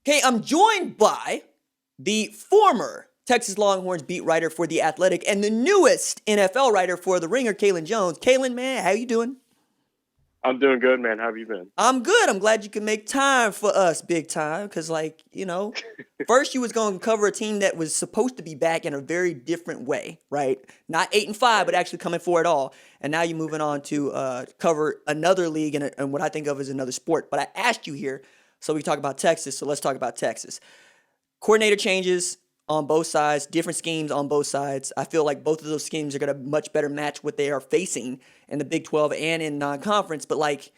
Okay, I'm joined by the former Texas Longhorns beat writer for The Athletic and the newest NFL writer for The Ringer, Kaelen Jones. Kaelen, man, how you doing? I'm doing good, man. How have you been? I'm good. I'm glad you can make time for us big time because, first you was going to cover a team that was supposed to be back in a very different way, right? Not 8-5, but Right. actually coming for it all. And now you're moving on to cover another league and what I think of as another sport. But I asked you here so we can talk about Texas, so let's talk about Texas. Coordinator changes on both sides, different schemes on both sides. I feel like both of those schemes are going to much better match what they are facing in the Big 12 and in non-conference. But like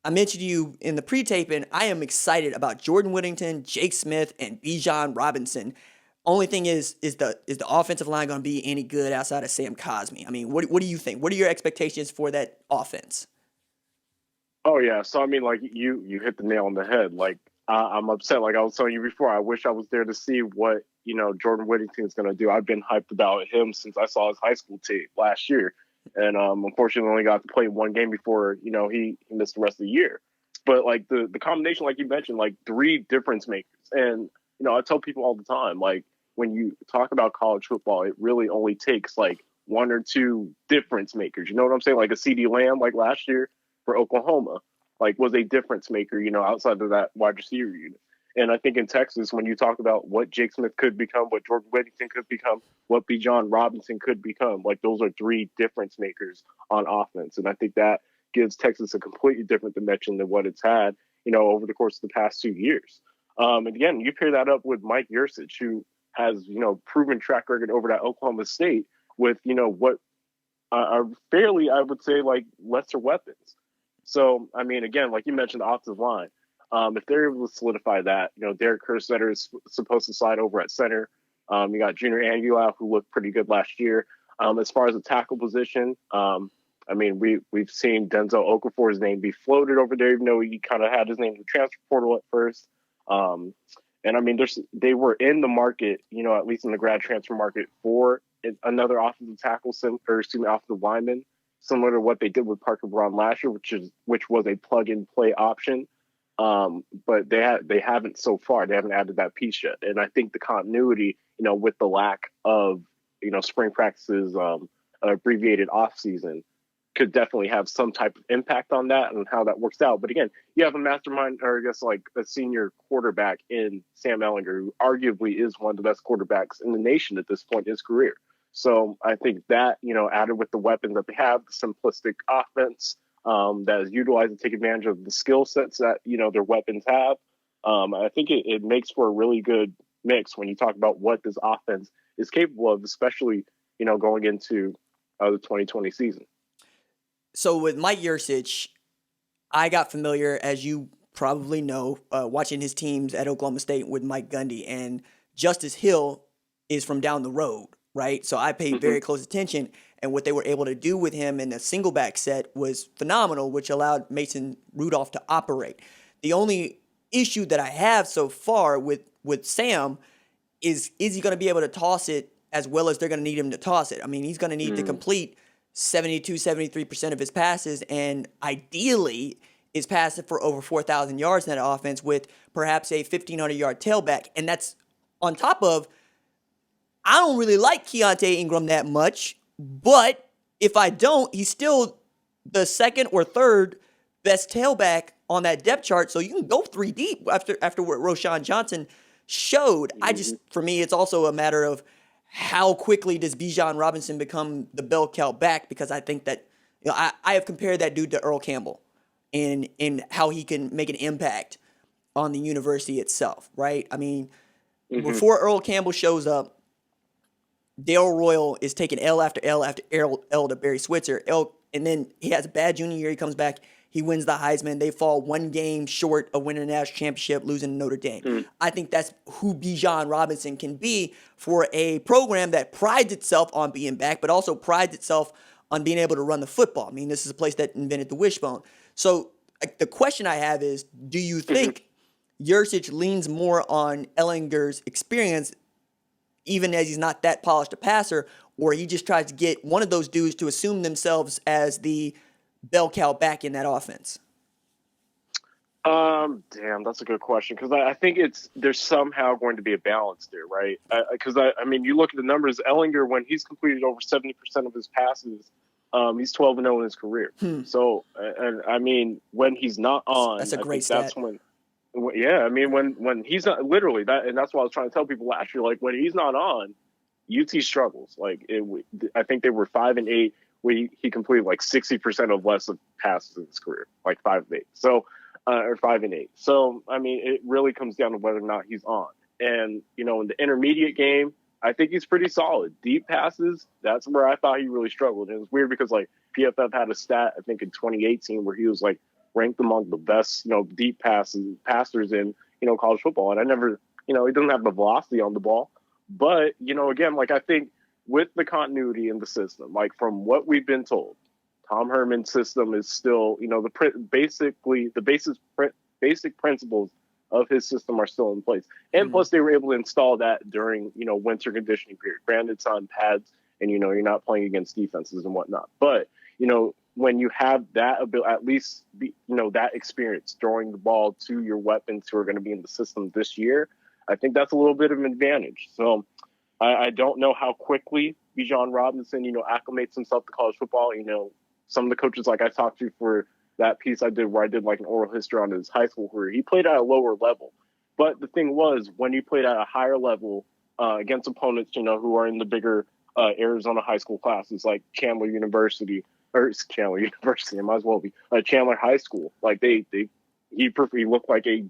I mentioned to you in the pre-taping, I am excited about Jordan Whittington, Jake Smith, and Bijan Robinson. Only thing is the offensive line going to be any good outside of Sam Cosmi? I mean, what do you think? What are your expectations for that offense? Oh yeah. So I mean, like you hit the nail on the head. Like I'm upset. Like I was telling you before, I wish I was there to see what Jordan Whittington is going to do. I've been hyped about him since I saw his high school tape last year, and unfortunately only got to play one game before he missed the rest of the year. But like the combination, like you mentioned, like three difference makers, and I tell people all the time, like when you talk about college football, it really only takes like one or two difference makers. You know what I'm saying? Like a CD Lamb, like last year for Oklahoma, like was a difference maker, outside of that wide receiver unit. And I think in Texas, when you talk about what Jake Smith could become, what Jordan Whittington could become, what Bijan Robinson could become, like those are three difference makers on offense. And I think that gives Texas a completely different dimension than what it's had, over the course of the past 2 years. And again, you pair that up with Mike Yursich, who has, proven track record over at Oklahoma State with, what are fairly, I would say, like lesser weapons. So, I mean, again, like you mentioned, the offensive line. If they're able to solidify that, Derek Kerstetter is supposed to slide over at center. You got Junior Angulau, who looked pretty good last year. As far as the tackle position, I mean, we've seen Denzel Okafor's name be floated over there, even though he kind of had his name in the transfer portal at first. And I mean, they were in the market, at least in the grad transfer market for another offensive tackle, or excuse me, offensive lineman, similar to what they did with Parker Braun last year, which was a plug and play option. But they haven't so far. They haven't added that piece yet. And I think the continuity, with the lack of spring practices, abbreviated off season, could definitely have some type of impact on that and how that works out. But again, you have a mastermind, or I guess like a senior quarterback in Sam Ehlinger, who arguably is one of the best quarterbacks in the nation at this point in his career. So I think that, added with the weapons that they have, the simplistic offense that is utilized to take advantage of the skill sets that, their weapons have, I think it makes for a really good mix when you talk about what this offense is capable of, especially, going into the 2020 season. So with Mike Yursich, I got familiar, as you probably know, watching his teams at Oklahoma State with Mike Gundy, and Justice Hill is from down the road, right? So I paid Mm-hmm. very close attention, and what they were able to do with him in a single back set was phenomenal, which allowed Mason Rudolph to operate. The only issue that I have so far with Sam is he going to be able to toss it as well as they're going to need him to toss it? I mean, he's going to need to complete 72, 73% of his passes, and ideally is passing for over 4,000 yards in that offense with perhaps a 1,500-yard tailback. And that's on top of, I don't really like Keontae Ingram that much, but if I don't, he's still the second or third best tailback on that depth chart. So you can go three deep after what Roshan Johnson showed. Mm-hmm. For me, it's also a matter of how quickly does Bijan Robinson become the bell cow back, because I think that I have compared that dude to Earl Campbell in how he can make an impact on the university itself, right? I mean, Mm-hmm. before Earl Campbell shows up, Dale Royal is taking L after L after L to Barry Switzer. And then he has a bad junior year. He comes back. He wins the Heisman. They fall one game short of winning a national championship, losing to Notre Dame. I think that's who Bijan Robinson can be for a program that prides itself on being back, but also prides itself on being able to run the football. I mean, this is a place that invented the wishbone. So the question I have is, do you Mm-hmm. think Yursich leans more on Ellinger's experience, even as he's not that polished a passer, or he just tries to get one of those dudes to assume themselves as the bell cow back in that offense? Damn, that's a good question because I think there's somehow going to be a balance there, right? Because I mean, you look at the numbers. Ehlinger, when he's completed over 70% of his passes, he's 12-0 in his career. So, and I mean, when he's not on, That's a I great think stat. that's when. Yeah, I mean, when he's not literally that, and that's what I was trying to tell people last year. Like when he's not on, UT struggles. Like I think they were 5-8. He completed like 60% of less of passes in his career, like 5-8. So. Or 5-8. So, I mean, it really comes down to whether or not he's on. And, you know, in the intermediate game, I think he's pretty solid. Deep passes, that's where I thought he really struggled. And it was weird because, like, PFF had a stat, I think, in 2018 where he was, like, ranked among the best, you know, deep passers in, you know, college football. And I never, you know, he doesn't have the velocity on the ball. But, you know, again, like, I think with the continuity in the system, like, from what we've been told, Tom Herman's system is still, you know, the basic principles of his system are still in place. And plus, they were able to install that during, you know, winter conditioning period. Granted, it's on pads, and you know you're not playing against defenses and whatnot. But you know, when you have that ability, at least you know that experience throwing the ball to your weapons who are going to be in the system this year, I think that's a little bit of an advantage. So I don't know how quickly Bijan Robinson, you know, acclimates himself to college football. You know. Some of the coaches like I talked to for that piece I did where I did like an oral history on his high school career, he played at a lower level. But the thing was, when you played at a higher level against opponents, you know, who are in the bigger Arizona high school classes like Chandler University, it might as well be Chandler High School. Like he looked like he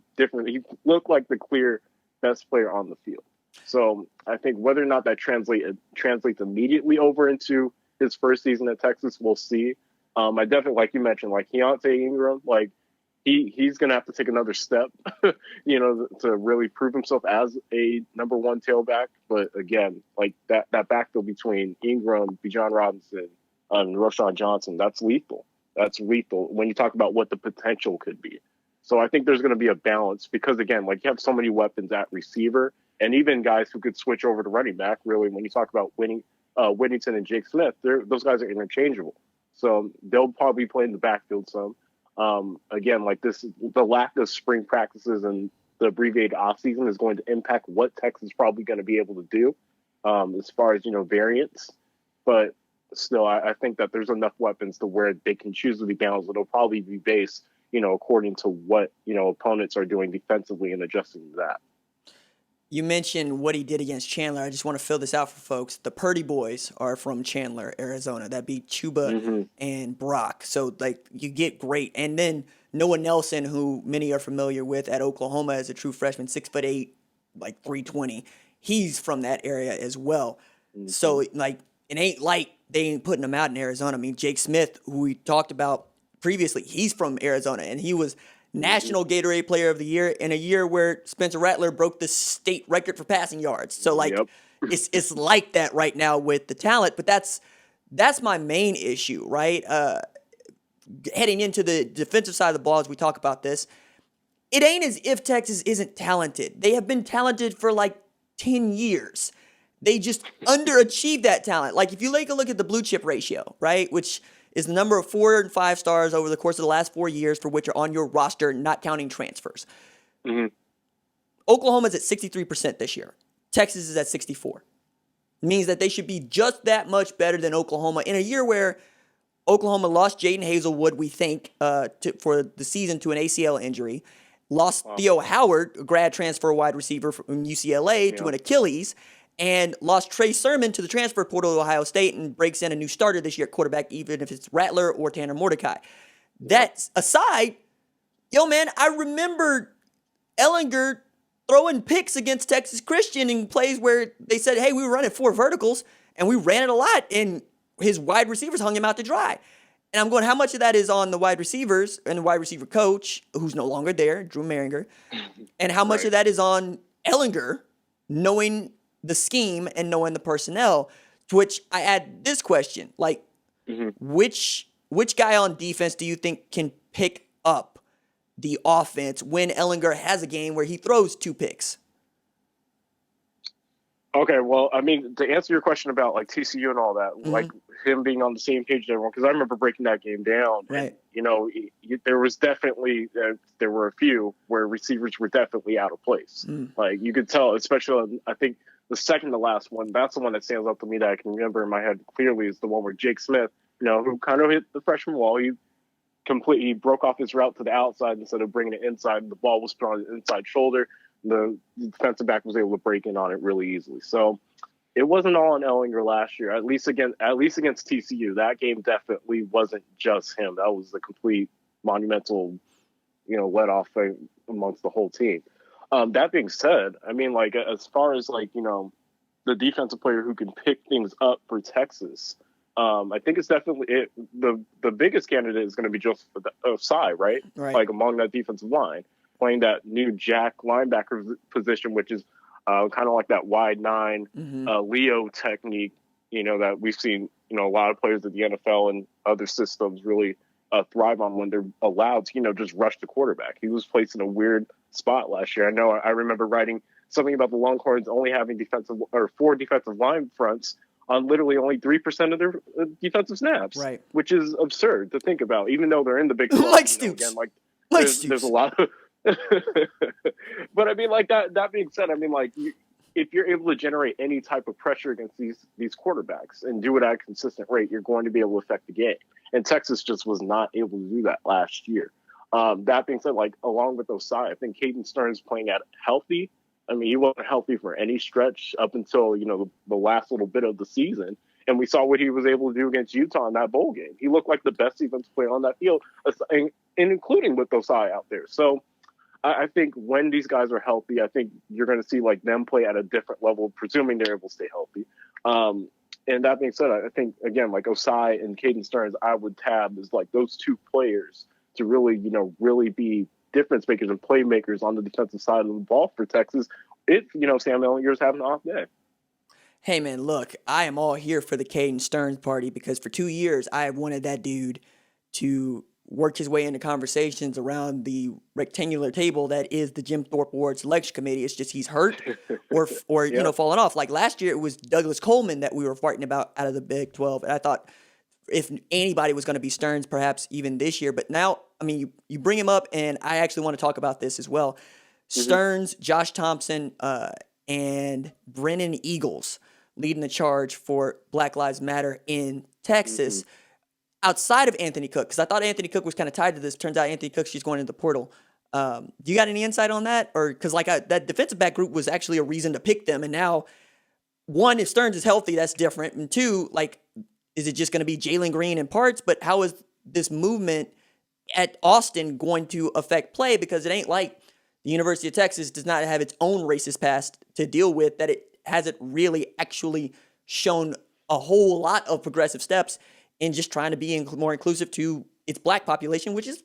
looked like the clear best player on the field. So I think whether or not that translates immediately over into his first season at Texas, we'll see. I definitely, like you mentioned, like Keontae Ingram, like he's going to have to take another step, you know, to really prove himself as a number one tailback. But again, like that backfield between Ingram, Bijan Robinson, and Roschon Johnson, that's lethal. That's lethal when you talk about what the potential could be. So I think there's going to be a balance because, again, like you have so many weapons at receiver and even guys who could switch over to running back, really, when you talk about Whittington and Jake Smith, those guys are interchangeable. So they'll probably play in the backfield some. Again, like the lack of spring practices and the abbreviated offseason is going to impact what Texas is probably going to be able to do as far as, you know, variance. But still, I think that there's enough weapons to where they can choose to be balanced. It'll probably be based, you know, according to what, you know, opponents are doing defensively and adjusting to that. You mentioned what he did against Chandler. I just want to fill this out for folks. The Purdy boys are from Chandler, Arizona. That'd be Chuba and Brock. So, like, you get great. And then Noah Nelson, who many are familiar with at Oklahoma as a true freshman, 6'8", like 320. He's from that area as well. So, like, it ain't like they ain't putting him out in Arizona. I mean, Jake Smith, who we talked about previously, he's from Arizona, and he was National Gatorade Player of the Year in a year where Spencer Rattler broke the state record for passing yards. So, like, it's like that right now with the talent. But that's my main issue, right? Heading into the defensive side of the ball as we talk about this, it ain't as if Texas isn't talented. They have been talented for like 10 years. They just underachieved that talent. Like, if you take a look at the blue chip ratio, right, which is the number of 4 and 5 stars over the course of the last 4 years for which are on your roster, not counting transfers. Oklahoma's at 63% this year. Texas is at 64%. It means that they should be just that much better than Oklahoma in a year where Oklahoma lost Jaden Hazelwood, we think, for the season to an ACL injury. Lost Theo Howard, a grad transfer wide receiver from UCLA, to an Achilles. And lost Trey Sermon to the transfer portal to Ohio State and breaks in a new starter this year at quarterback, even if it's Rattler or Tanner Mordecai. That aside, yo, man, I remember Ehlinger throwing picks against Texas Christian in plays where they said, hey, we were running 4 verticals, and we ran it a lot, and his wide receivers hung him out to dry. And I'm going, how much of that is on the wide receivers and the wide receiver coach, who's no longer there, Drew Maringer, and how much of that is on Ehlinger knowing the scheme and knowing the personnel? To which I add this question, like, which guy on defense do you think can pick up the offense when Ehlinger has a game where he throws 2 picks? Okay, well, I mean, to answer your question about like TCU and all that, like Hmm. him being on the same page as everyone, because I remember breaking that game down, and Right. there was definitely there were a few where receivers were definitely out of place. Mm. Like you could tell, especially I think the second to last one. That's the one that stands out to me that I can remember in my head clearly is the one where Jake Smith, who kind of hit the freshman wall. He broke off his route to the outside instead of bringing it inside, and the ball was put on his inside shoulder. The defensive back was able to break in on it really easily. So it wasn't all on Ehlinger last year. At least against TCU, that game definitely wasn't just him. That was the complete monumental, let off amongst the whole team. That being said, I mean, like as far as like the defensive player who can pick things up for Texas. I think it's definitely the biggest candidate is going to be Joseph Osai, right? Right. Like among that defensive line, playing that new Jack linebacker position, which is kind of like that wide nine Hmm. Leo technique, that we've seen, a lot of players at the NFL and other systems really thrive on when they're allowed to, just rush the quarterback. He was placed in a weird spot last year. I remember writing something about the Longhorns only having four defensive line fronts on literally only 3% of their defensive snaps, Right. which is absurd to think about, even though they're in the Big 12. Mike Again, Stoops. like Mike there's a Stoops. lot of, but I mean, like that being said, I mean, like if you're able to generate any type of pressure against these quarterbacks and do it at a consistent rate, you're going to be able to affect the game. And Texas just was not able to do that last year. That being said, like along with Osai, I think Caden Stearns playing at healthy. I mean, he wasn't healthy for any stretch up until the last little bit of the season, and we saw what he was able to do against Utah in that bowl game. He looked like the best defensive player on that field, and including with Osai out there. So I think when these guys are healthy, I think you're going to see like them play at a different level, presuming they're able to stay healthy. And that being said, I think again, like Osai and Caden Stearns, I would tab as like those two players to really, really be difference makers and playmakers on the defensive side of the ball for Texas. If Sam Ehlinger's having an off day. Hey man, look, I am all here for the Caden Stearns party because for 2 years I have wanted that dude to work his way into conversations around the rectangular table that is the Jim Thorpe Award Selection Committee. It's just he's hurt or Yeah. falling off. Like last year, it was Douglas Coleman that we were fighting about out of the Big 12, and I thought if anybody was going to be Stearns, perhaps even this year. But now, I mean, you bring him up, and I actually want to talk about this as well. Mm-hmm. Stearns, Josh Thompson, and Brennan Eagles leading the charge for Black Lives Matter in Mm-hmm. Texas outside of Anthony Cook, because I thought Anthony Cook was kind of tied to this. Turns out Anthony Cook's just going into the portal. Do you got any insight on that? Or because that defensive back group was actually a reason to pick them, and now one, if Stearns is healthy, that's different, and two, like, is it just going to be Jalen Green in parts? But how is this movement at Austin going to affect play? Because it ain't like the University of Texas does not have its own racist past to deal with, that it hasn't really actually shown a whole lot of progressive steps in just trying to be more inclusive to its black population, which is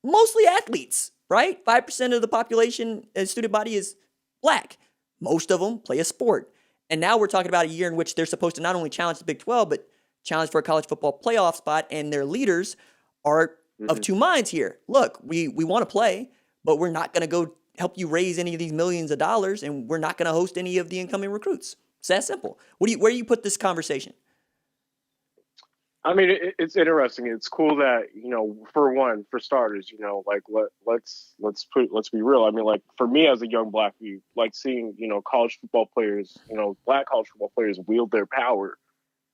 mostly athletes, right? 5% of the population, student body is black. Most of them play a sport. And now we're talking about a year in which they're supposed to not only challenge the Big 12, but challenge for a college football playoff spot, and their leaders are of Mm-hmm. two minds here. Look, we want to play, but we're not going to go help you raise any of these millions of dollars, and we're not going to host any of the incoming recruits. It's that simple. Where do you put this conversation? I mean, it's interesting. It's cool that for starters, like let's be real. I mean, like for me as a young black youth, like seeing college football players, black college football players wield their power,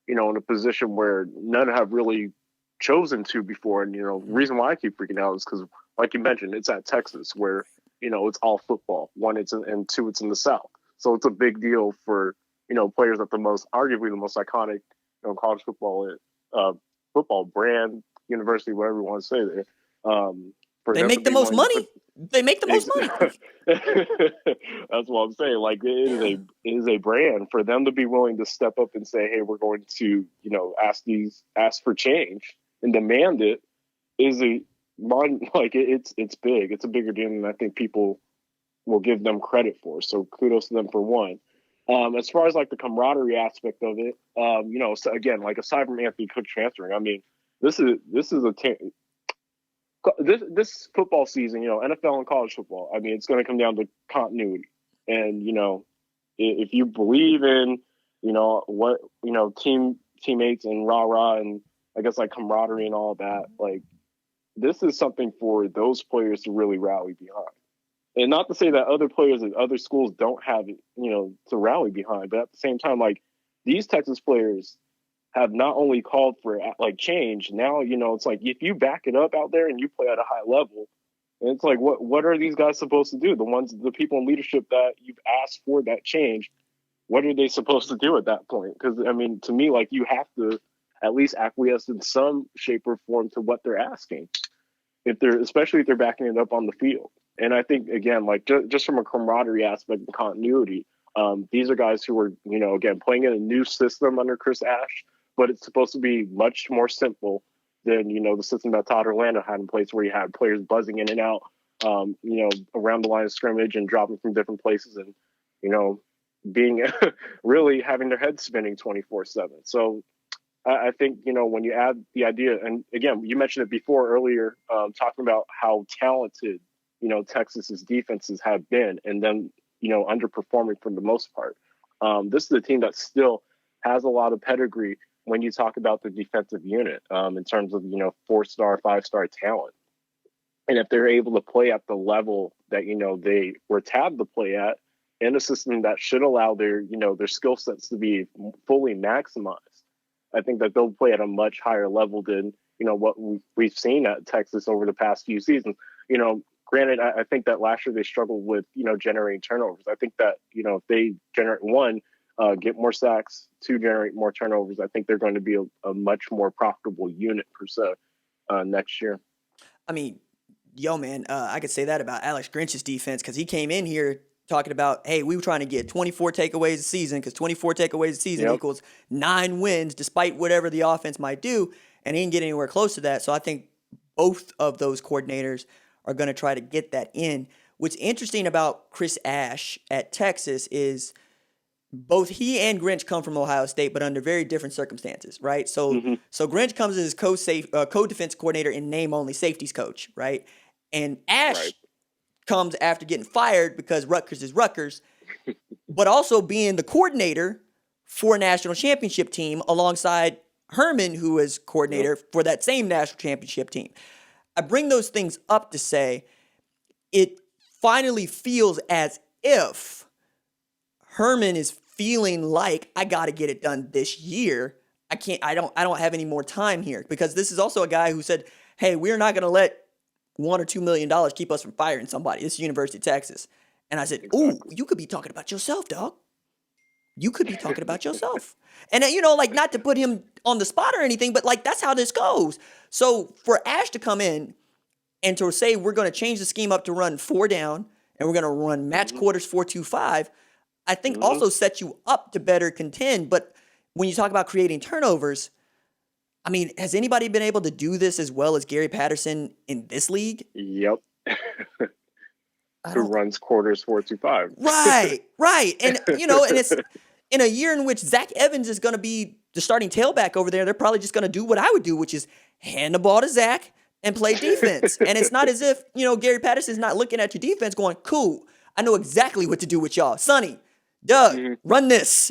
in a position where none have really chosen to before. And the reason why I keep freaking out is because, like you mentioned, it's at Texas where it's all football. One, and two, it's in the South, so it's a big deal for players at arguably the most iconic college uh, football brand, university, whatever you want to say there. For They them to make the be most willing to money. put They make the most money. that's what I'm saying. Like it is a brand for them to be willing to step up and say, "Hey, we're going to ask for change and demand it." Is it's big. It's a bigger deal than I think people will give them credit for. So kudos to them for one. As far as like the camaraderie aspect of it, so again, like aside from Anthony Cook transferring, I mean, this is this football season, NFL and college football. I mean, it's going to come down to continuity, and if you believe in, what, teammates and rah-rah and I guess like camaraderie and all that, like this is something for those players to really rally behind. And not to say that other players at other schools don't have, to rally behind, but at the same time, like these Texas players have not only called for like change. Now, it's like if you back it up out there and you play at a high level, and it's like, what are these guys supposed to do? The people in leadership that you've asked for that change, what are they supposed to do at that point? Because I mean, to me, like you have to at least acquiesce in some shape or form to what they're asking, especially if they're backing it up on the field. And I think again, like just from a camaraderie aspect and continuity, these are guys who are, again, playing in a new system under Chris Ash, but it's supposed to be much more simple than, the system that Todd Orlando had in place where you had players buzzing in and out, around the line of scrimmage and dropping from different places and, being really having their heads spinning 24/7. So I think, when you add the idea, and again, you mentioned it before earlier, talking about how talented, Texas's defenses have been and then, underperforming for the most part. This is a team that still has a lot of pedigree when you talk about the defensive unit in terms of, 4-star, 5-star talent. And if they're able to play at the level that, they were tabbed to play at in a system that should allow their skill sets to be fully maximized, I think that they'll play at a much higher level than, what we've seen at Texas over the past few seasons. Granted, I think that last year they struggled with, generating turnovers. I think that, if they generate one, get more sacks, two, generate more turnovers, I think they're going to be a much more profitable unit per se next year. I mean, man, I could say that about Alex Grinch's defense because he came in here talking about, hey, we were trying to get 24 takeaways a season because 24 takeaways a season equals 9 wins despite whatever the offense might do, and he didn't get anywhere close to that. So I think both of those coordinators are going to try to get that in. What's interesting about Chris Ash at Texas is both he and Grinch come from Ohio State, but under very different circumstances, right? So so Grinch comes as co-defense coordinator in name only, safeties coach, right? And Ash comes after getting fired because Rutgers is Rutgers, but also being the coordinator for a national championship team alongside Herman, who is coordinator for that same national championship team. I bring those things up to say it finally feels as if Herman is feeling like I got to get it done this year. I don't have any more time here because this is also a guy who said, hey, we're not going to let $1 or $2 million keep us from firing somebody. This is University of Texas. And I said, ooh, you could be talking about yourself, dog. You could be talking about yourself. And, not to put him on the spot or anything, but, that's how this goes. So for Ash to come in and to say we're going to change the scheme up to run 4 down and we're going to run match quarters 4-2-5, I think also sets you up to better contend. But when you talk about creating turnovers, I mean, has anybody been able to do this as well as Gary Patterson in this league? Yep. Who runs quarters 4-5. Right. And, and it's in a year in which Zach Evans is going to be the starting tailback over there. They're probably just going to do what I would do, which is hand the ball to Zach and play defense. And it's not as if, Gary Patterson's not looking at your defense going, cool, I know exactly what to do with y'all. Sonny, Doug, run this.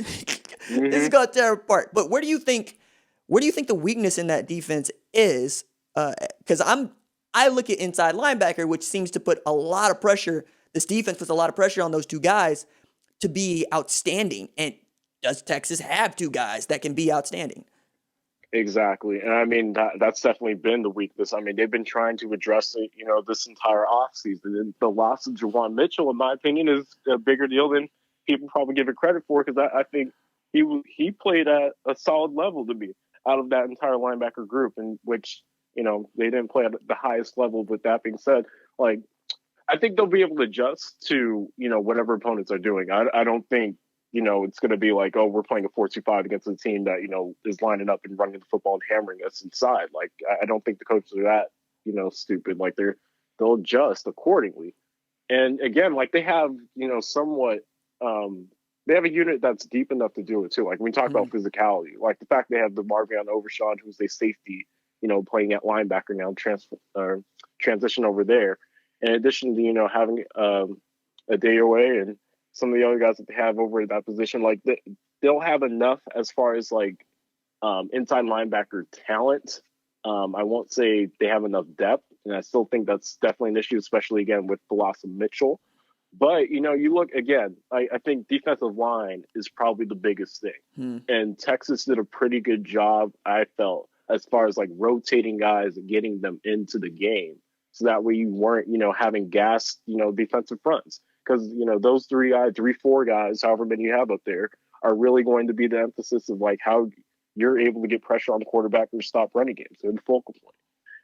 This is going to tear apart. But where do you think the weakness in that defense is? Because I look at inside linebacker, which seems to put a lot of pressure. This defense puts a lot of pressure on those two guys to be outstanding. And does Texas have two guys that can be outstanding? Exactly. And I mean, that's definitely been the weakness. I mean, they've been trying to address it, this entire offseason. And the loss of Javon Mitchell, in my opinion, is a bigger deal than people probably give it credit for, because I think he played at a solid level to me out of that entire linebacker group, in which, they didn't play at the highest level. But that being said, I think they'll be able to adjust to, whatever opponents are doing. I don't think, it's going to be like, oh, we're playing a 4-2-5 against a team that, is lining up and running the football and hammering us inside. I don't think the coaches are that, stupid. They'll adjust accordingly. And again, they have, somewhat, they have a unit that's deep enough to do it too. When we talk about physicality, the fact they have the Marvion Overshawn, who's a safety, playing at linebacker now, transition over there. In addition to, having a day away and, some of the other guys that they have over at that position, like they'll have enough as far as like inside linebacker talent. I won't say they have enough depth, and I still think that's definitely an issue, especially again with Blossom Mitchell. But you look again. I think defensive line is probably the biggest thing, and Texas did a pretty good job, I felt, as far as like rotating guys and getting them into the game, so that way you weren't having gassed defensive fronts, because those four guys, however many you have up there, are really going to be the emphasis of like how you're able to get pressure on the quarterback or stop running games. They're the focal point.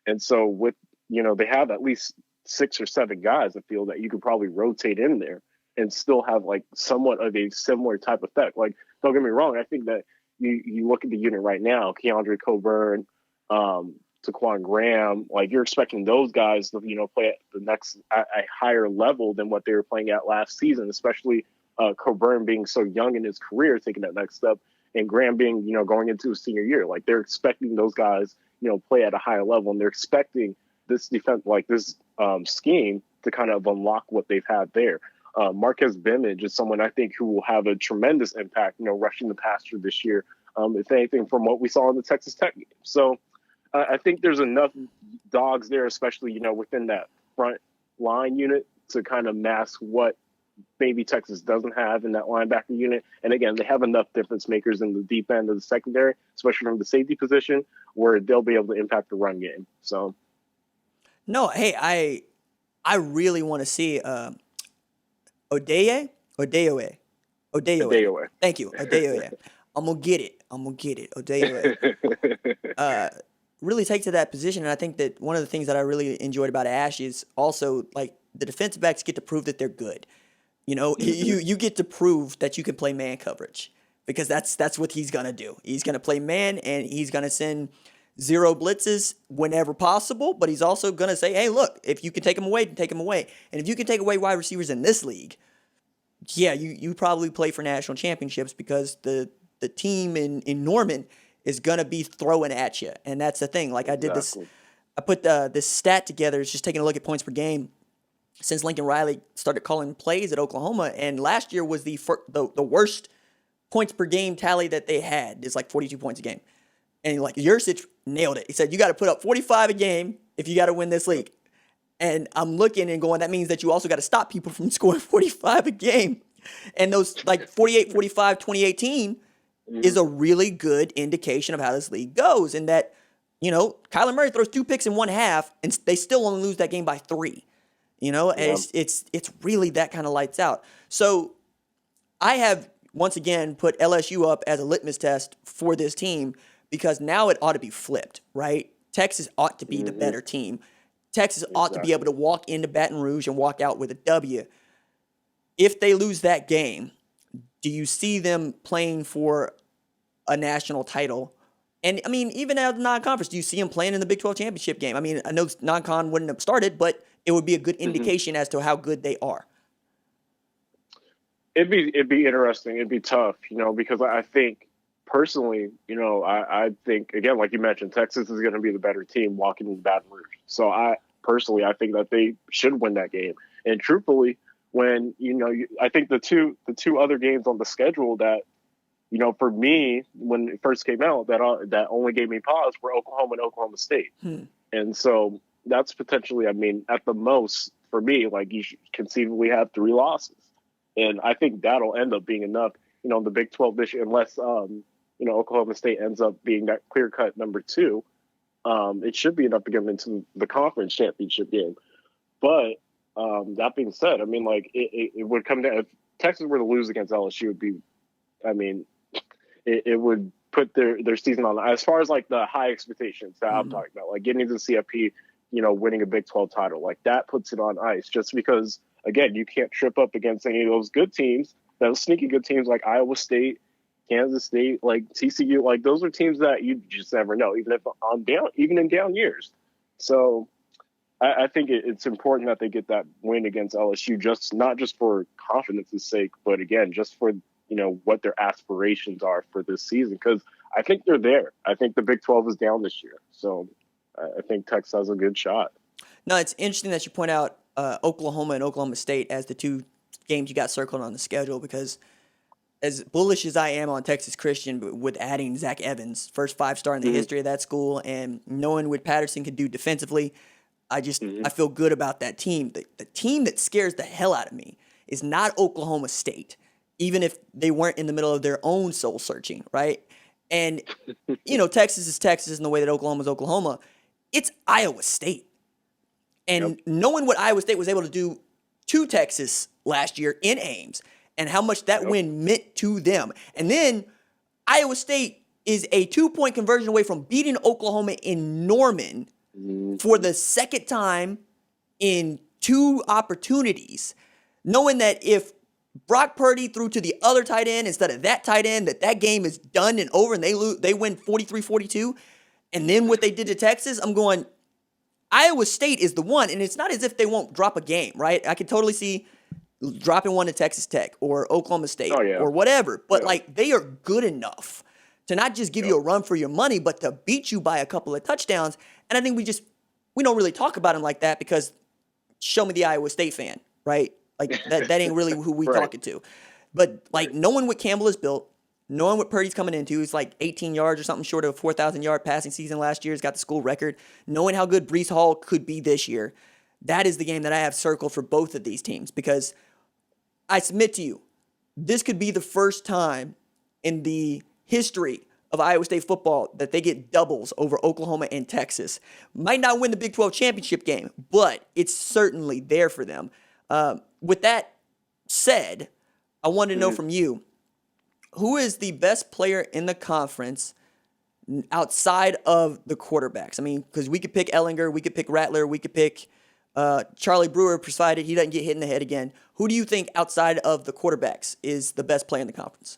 And so with, they have at least 6 or 7 guys I feel that you could probably rotate in there and still have like somewhat of a similar type effect. Like, don't get me wrong. I think that you look at the unit right now, Keandre Coburn, Taquan Graham, like you're expecting those guys to, play at a higher level than what they were playing at last season, especially Coburn being so young in his career, taking that next step. And Graham being, going into his senior year, like they're expecting those guys, play at a higher level, and they're expecting this defense, like this scheme, to kind of unlock what they've had there. Marquez Bimage is someone I think who will have a tremendous impact, rushing the passer this year, if anything, from what we saw in the Texas Tech game. So I think there's enough dogs there, especially, within that front line unit, to kind of mask what maybe Texas doesn't have in that linebacker unit. And again, they have enough difference makers in the deep end of the secondary, especially from the safety position, where they'll be able to impact the run game. So, no, hey, I really want to see Odeoye. Thank you, Odeoye. I'm gonna get it. Odeoye. Really take to that position, and I think that one of the things that I really enjoyed about Ash is also like the defensive backs get to prove that they're good. You get to prove that you can play man coverage, because that's what he's going to do. He's going to play man, and he's going to send 0 blitzes whenever possible, but he's also going to say, hey, look, if you can take them away, take them away. And if you can take away wide receivers in this league, yeah, you probably play for national championships, because the team in Norman is going to be throwing at you. And that's the thing. Like, exactly. I put this stat together. It's just taking a look at points per game since Lincoln Riley started calling plays at Oklahoma, and last year was the worst points per game tally that they had. It's like 42 points a game. And like Yurcich nailed it. He said, you got to put up 45 a game if you got to win this league. And I'm looking and going, that means that you also got to stop people from scoring 45 a game. And those like 48, 45, 2018 is a really good indication of how this league goes. And that, Kyler Murray throws 2 picks in one half, and they still only lose that game by 3. And it's really that kind of lights out. So I have, once again, put LSU up as a litmus test for this team, because now it ought to be flipped, right? Texas ought to be the better team. Texas ought to be able to walk into Baton Rouge and walk out with a W. If they lose that game, do you see them playing for a national title? And, I mean, even out of the non-conference, do you see them playing in the Big 12 championship game? I mean, I know non-con wouldn't have started, but it would be a good indication as to how good they are. It'd be interesting. It'd be tough, because I think personally, I think, again, like you mentioned, Texas is going to be the better team walking in Baton Rouge. So I think that they should win that game. And truthfully, when, I think the two other games on the schedule that, for me, when it first came out, that only gave me pause were Oklahoma and Oklahoma State. And so that's potentially, I mean, at the most for me, like you should conceivably have 3 losses. And I think that'll end up being enough, in the Big 12 this year, unless, Oklahoma State ends up being that clear-cut number 2. It should be enough to get them into the conference championship game. But that being said, I mean, like it would come down, if Texas were to lose against LSU, it would be, I mean, it would put their season on, as far as like the high expectations that I'm talking about, like getting to the CFP, winning a Big 12 title, like that puts it on ice, just because, again, you can't trip up against any of those good teams, those sneaky good teams like Iowa State, Kansas State, like TCU, like those are teams that you just never know, even in down years. So I think it's important that they get that win against LSU, not just for confidence's sake, but again, just for, what their aspirations are for this season. Because I think they're there. I think the Big 12 is down this year. So I think Texas has a good shot. No, it's interesting that you point out Oklahoma and Oklahoma State as the 2 games you got circled on the schedule because as bullish as I am on Texas Christian with adding Zach Evans, first 5-star in the history of that school, and knowing what Patterson could do defensively, I feel good about that team. The team that scares the hell out of me is not Oklahoma State, even if they weren't in the middle of their own soul searching, right? And, Texas is Texas in the way that Oklahoma is Oklahoma. It's Iowa State. And knowing what Iowa State was able to do to Texas last year in Ames and how much that win meant to them. And then Iowa State is a 2-point conversion away from beating Oklahoma in Norman for the second time in 2 opportunities, knowing that if Brock Purdy threw to the other tight end instead of that tight end, that game is done and over and they win 43-42. And then what they did to Texas, I'm going, Iowa State is the one, and it's not as if they won't drop a game, right? I could totally see dropping one to Texas Tech or Oklahoma State or whatever, but they are good enough to not just give you a run for your money, but to beat you by a couple of touchdowns. And I think we don't really talk about them like that because show me the Iowa State fan, right? Like that ain't really who we talking to. But knowing what Campbell has built, knowing what Purdy's coming into, he's 18 yards or something short of a 4,000-yard passing season last year. He's got the school record. Knowing how good Breece Hall could be this year, that is the game that I have circled for both of these teams because I submit to you, this could be the first time in the history of Iowa State football that they get doubles over Oklahoma and Texas. Might not win the Big 12 championship game, but it's certainly there for them. With that said, I want to know from you, who is the best player in the conference outside of the quarterbacks? I mean, because we could pick Ehlinger, we could pick Rattler, we could pick Charlie Brewer, provided he doesn't get hit in the head again. Who do you think outside of the quarterbacks is the best player in the conference?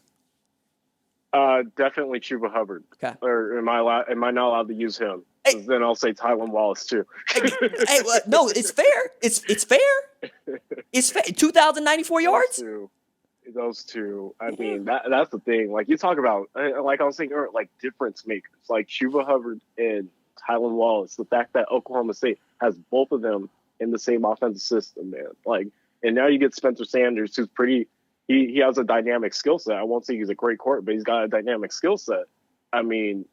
Definitely Chuba Hubbard. Okay. Or am I not allowed to use him? Hey. Then I'll say Tylan Wallace too. No, it's fair. It's fair. It's fair. 2,094 yards. Those two. I mean, that's the thing. Like you talk about, like I was saying earlier, difference makers, like Chuba Hubbard and Tylan Wallace. The fact that Oklahoma State has both of them in the same offensive system, man. And now you get Spencer Sanders, who's pretty. He has a dynamic skill set. I won't say he's a great quarterback, but he's got a dynamic skill set. I mean,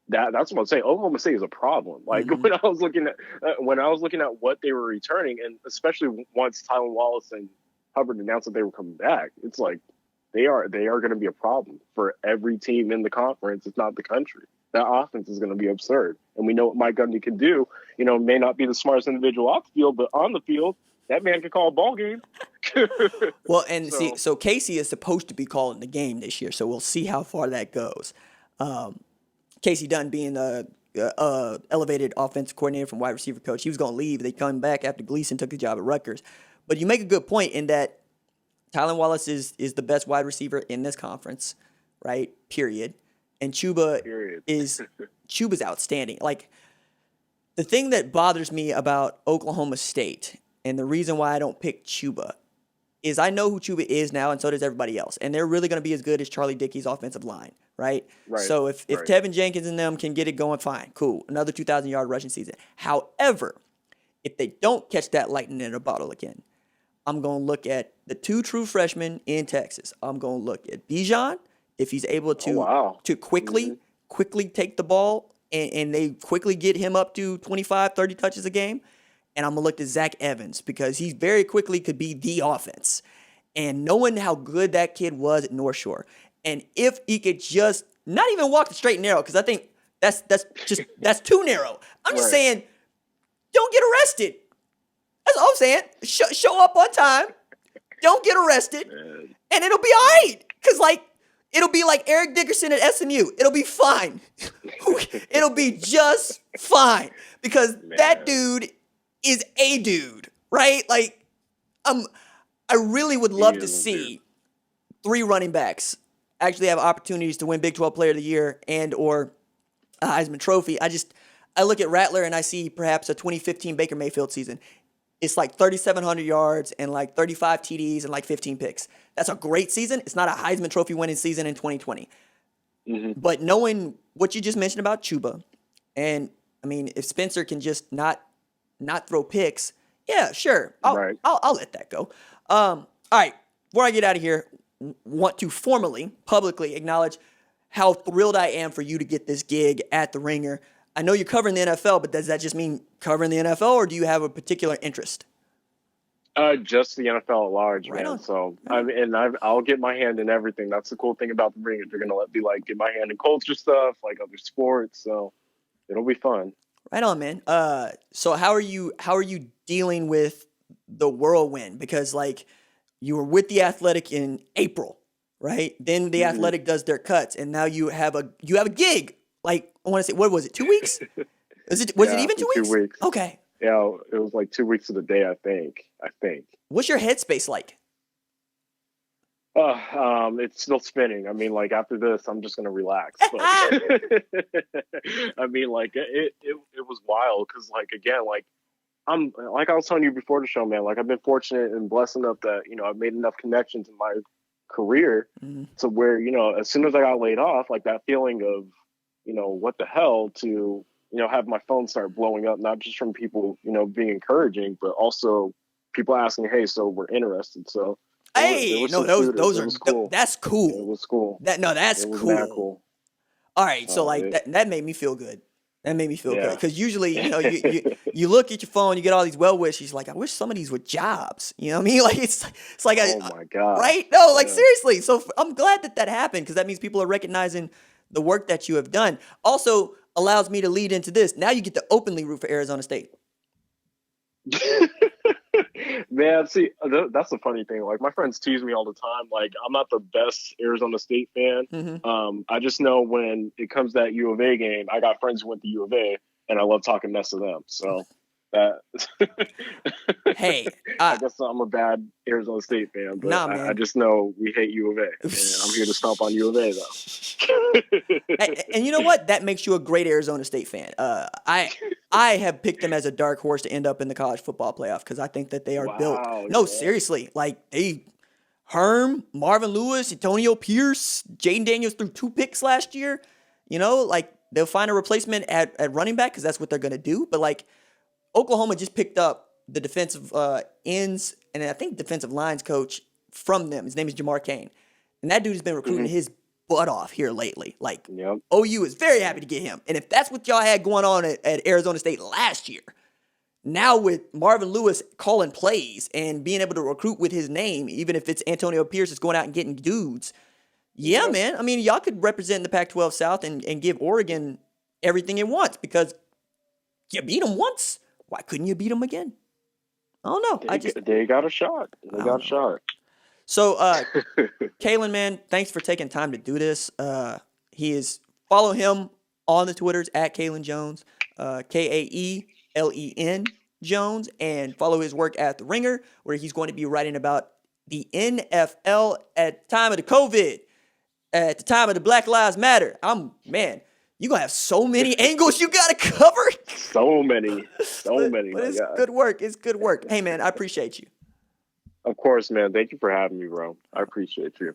that's what I'm saying. Oklahoma State is a problem. When I was looking at what they were returning, and especially once Tylan Wallace and Hubbard announced that they were coming back, it's they are going to be a problem for every team in the conference, if not the country. That offense is going to be absurd, and we know what Mike Gundy can do. May not be the smartest individual off the field, but on the field, that man can call a ball game. Well, and so Casey is supposed to be calling the game this year, so we'll see how far that goes. Casey Dunn being the elevated offensive coordinator from wide receiver coach, he was going to leave. They come back after Gleason took the job at Rutgers. But you make a good point in that Tylan Wallace is the best wide receiver in this conference, right? Period. And Chuba's outstanding. The thing that bothers me about Oklahoma State and the reason why I don't pick Chuba is I know who Chuba is now, and so does everybody else. And they're really going to be as good as Charlie Dickey's offensive line, right? So if Tevin Jenkins and them can get it going, fine, cool. Another 2,000-yard rushing season. However, if they don't catch that lightning in a bottle again, I'm going to look at the 2 true freshmen in Texas. I'm going to look at Bijan, if he's able to quickly take the ball and they quickly get him up to 25, 30 touches a game. And I'm going to look at Zach Evans because he very quickly could be the offense. And knowing how good that kid was at North Shore, and if he could just not even walk the straight and narrow, because I think that's too narrow. I'm just saying, don't get arrested. That's all I'm saying. Show up on time. Don't get arrested. And it'll be all right. Because, it'll be like Eric Dickerson at SMU. It'll be fine. It'll be just fine. Because that dude is a dude, right? I really would love to see 3 running backs actually have opportunities to win Big 12 Player of the Year and or a Heisman Trophy. I look at Rattler and I see perhaps a 2015 Baker Mayfield season. It's 3,700 yards and 35 TDs and 15 picks. That's a great season. It's not a Heisman Trophy winning season in 2020. But knowing what you just mentioned about Chuba, and I mean, if Spencer can just not throw picks, yeah, sure. I'll let that go. All right, before I get out of here, want to formally, publicly acknowledge how thrilled I am for you to get this gig at the Ringer. I know you're covering the NFL, but does that just mean covering the NFL, or do you have a particular interest? Just the NFL at large, Right man. on. So I'll get my hand in everything. That's the cool thing about the Ringer. They're gonna let me like get my hand in culture stuff, like other sports. So it'll be fun. Right on, man. So how are you dealing with the whirlwind? Because like you were with the Athletic in April, right? Then the Athletic does their cuts, and now you have a gig. Like I want to say, what was it? 2 weeks? Was it even 2 weeks? 2 weeks. Okay. Yeah, it was like 2 weeks to the day, I think. What's your headspace like? It's still spinning. I mean, like after this, I'm just gonna relax. But I mean, like it was wild because, like, again, like I'm like I was telling you before the show, man. Like I've been fortunate and blessed enough that I've made enough connections in my career to where as soon as I got laid off, like that feeling of what the hell to have my phone start blowing up, not just from people being encouraging, but also people asking, hey, so we're interested. So hey, no, those are cool. That's cool. It was cool. That's cool. Cool. All right, so like that made me feel good. That made me feel good because usually you look at your phone, you get all these well wishes. Like I wish some of these were jobs. You know what I mean? Like it's like oh my god, right? No, like seriously. So I'm glad that happened because that means people are recognizing the work that you have done. Also allows me to lead into this. Now you get to openly root for Arizona State. Man, see, that's the funny thing. Like my friends tease me all the time. Like I'm not the best Arizona State fan. I just know when it comes to that U of A game, I got friends who went to U of A, and I love talking mess to them. So that. Hey, I guess I'm a bad Arizona State fan, but I just know we hate U of A, and I'm here to stomp on U of A though. and you know what? That makes you a great Arizona State fan. I have picked them as a dark horse to end up in the college football playoff because I think that they are built. No, seriously, like Herm, Marvin Lewis, Antonio Pierce, Jaden Daniels threw 2 picks last year. Like they'll find a replacement at running back because that's what they're gonna do. But like Oklahoma just picked up the defensive ends and I think defensive lines coach from them. His name is Jamar Cain, and that dude has been recruiting his butt off here lately. Like OU is very happy to get him. And if that's what y'all had going on at Arizona State last year, now with Marvin Lewis calling plays and being able to recruit with his name, even if it's Antonio Pierce is going out and getting dudes, man. I mean, y'all could represent the Pac-12 South and give Oregon everything it wants because you beat them once. Why couldn't you beat them again? I don't know. They got a shot. They got a shot. So, Kaelen, man, thanks for taking time to do this. Follow him on the Twitters at Kaelen Jones, Kaelen Jones, and follow his work at The Ringer, where he's going to be writing about the NFL at the time of the COVID, at the time of the Black Lives Matter. You're going to have so many angles you got to cover. So many. But it's good work. It's good work. Hey, man, I appreciate you. Of course, man. Thank you for having me, bro. I appreciate you.